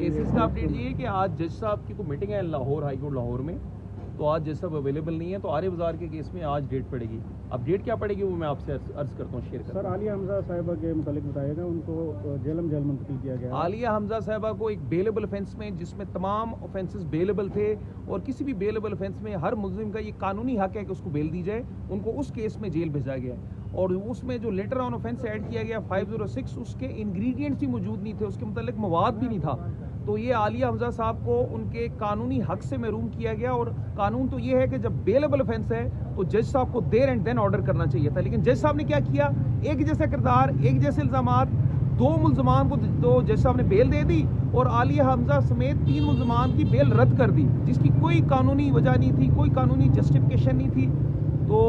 Cases का update ये है कि आज जज साहब की कोई मीटिंग है लाहौर हाई कोर्ट लाहौर में, तो आज जज साहब अवेलेबल नहीं है, तो आर्य बाजार के केस में आज डेट पड़ेगी। अब डेट क्या पड़ेगी वो मैं आपसे अर्ज करता हूँ, शेयर करता हूँ। सर आलिया हमजा साहिबा के मुतालिक बताइएगा, उनको जेल मुंतकिल किया गया। आलिया हमजा साहिबा को एक बेलेबल ऑफेंस में, जिसमें तमाम ऑफेंसेस बेलेबल थे, और किसी भी बेलेबल ऑफेंस में हर मुल्जिम का ये कानूनी हक है कि उसको बेल दी जाए, उनको उस केस में जेल भेजा गया है। और उसमें जो लेटर ऑन ऑफेंस ऐड किया गया 506, उसके इंग्रेडिएंट्स ही मौजूद नहीं थे, उसके मुतालिक मवाद भी नहीं था। तो ये आलिया हमजा साहब को उनके कानूनी हक से महरूम किया गया। और कानून तो ये है कि जब बेलेबल ऑफेंस है तो जज साहब को देर एंड देन ऑर्डर करना चाहिए था, लेकिन जज साहब ने क्या किया, एक जैसे किरदार, एक जैसे इल्जामात, दो मुल्जमान को तो जज साहब ने बेल दे दी और आलिया हमजा समेत 3 मुल्जमान की बेल रद्द कर दी, जिसकी कोई कानूनी वजह नहीं थी, कोई कानूनी जस्टिफिकेशन नहीं थी। तो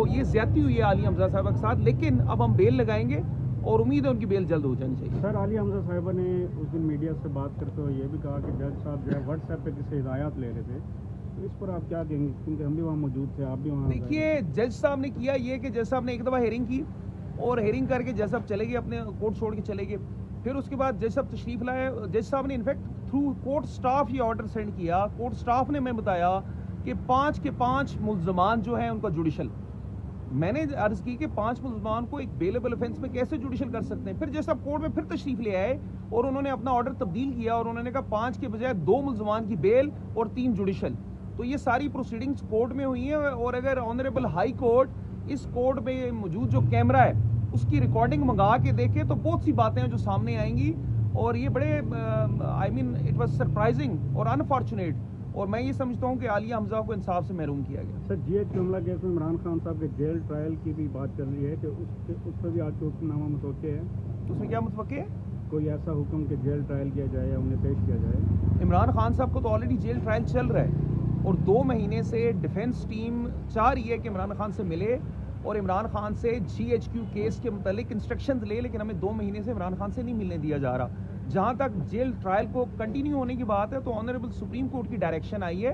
ये ज्यादती हुई है आलिया हमजा साहब के साथ, लेकिन अब हम बेल लगाएंगे और उम्मीद है उनकी बेल जल्द हो जानी चाहिए। सर आलिया हमजा साहिबा ने उस दिन मीडिया से बात करते हुए ये भी कहा कि जज साहब जो है व्हाट्सएप पे किसी हिदायत ले रहे थे, तो इस पर आप क्या कहेंगे, क्योंकि हम भी वहाँ मौजूद थे, आप भी वहाँ। देखिए, जज साहब ने किया ये कि जज साहब ने एक दफ़ा हेयरिंग की और हेयरिंग करके जज साहब चले गए, अपने कोर्ट छोड़ के चले गए। फिर उसके बाद जज साहब तशरीफ लाए, जज साहब ने इनफैक्ट थ्रू कोर्ट स्टाफ ये ऑर्डर सेंड किया। कोर्ट स्टाफ ने मैं बताया कि 5 के 5 मुल्जमान जो हैं उनका जुडिशल, मैंने अर्ज की कि 5 मुल्जमान को एक बेलेबल ऑफेंस में कैसे जुडिशल कर सकते हैं। फिर जज साहब कोर्ट में फिर तशरीफ ले आए और उन्होंने अपना ऑर्डर तब्दील किया और उन्होंने कहा 5 के बजाय 2 मुल्जमान की बेल और 3 जुडिशल। तो ये सारी प्रोसीडिंग्स कोर्ट में हुई हैं, और अगर ऑनरेबल हाई कोर्ट इस कोर्ट में मौजूद जो कैमरा है उसकी रिकॉर्डिंग मंगा के देखे तो बहुत सी बातें हैं जो सामने आएंगी। और ये बड़े I mean it was surprising और अनफॉर्चुनेट, और मैं ये समझता हूँ कि आलिया हमजा को इंसाफ से महरूम किया गया। सर GH जुमला केस में इमरान खान साहब के जेल ट्रायल की भी बात चल रही है कि उस पर भी आज हुक्मनामा मुतवक्के है, तो उसमें क्या मुतवक्के है? कोई ऐसा हुक्म कि जेल ट्रायल किया जाए या उन्हें पेश किया जाए। इमरान खान साहब को तो ऑलरेडी जेल ट्रायल चल रहा है, और 2 महीने से डिफेंस टीम चाह रही है कि इमरान खान से मिले और इमरान खान से GHQ केस के मुतालिक इंस्ट्रक्शंस ले, लेकिन हमें 2 महीने से इमरान खान से नहीं मिलने दिया जा रहा। जहां तक जेल ट्रायल को कंटिन्यू होने की बात है, तो ऑनरेबल सुप्रीम कोर्ट की डायरेक्शन आई है,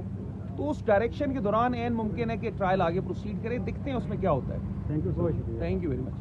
तो उस डायरेक्शन के दौरान एन मुमकिन है कि ट्रायल आगे प्रोसीड करे, दिखते हैं उसमें क्या होता है। Thank you so much. Thank you very much.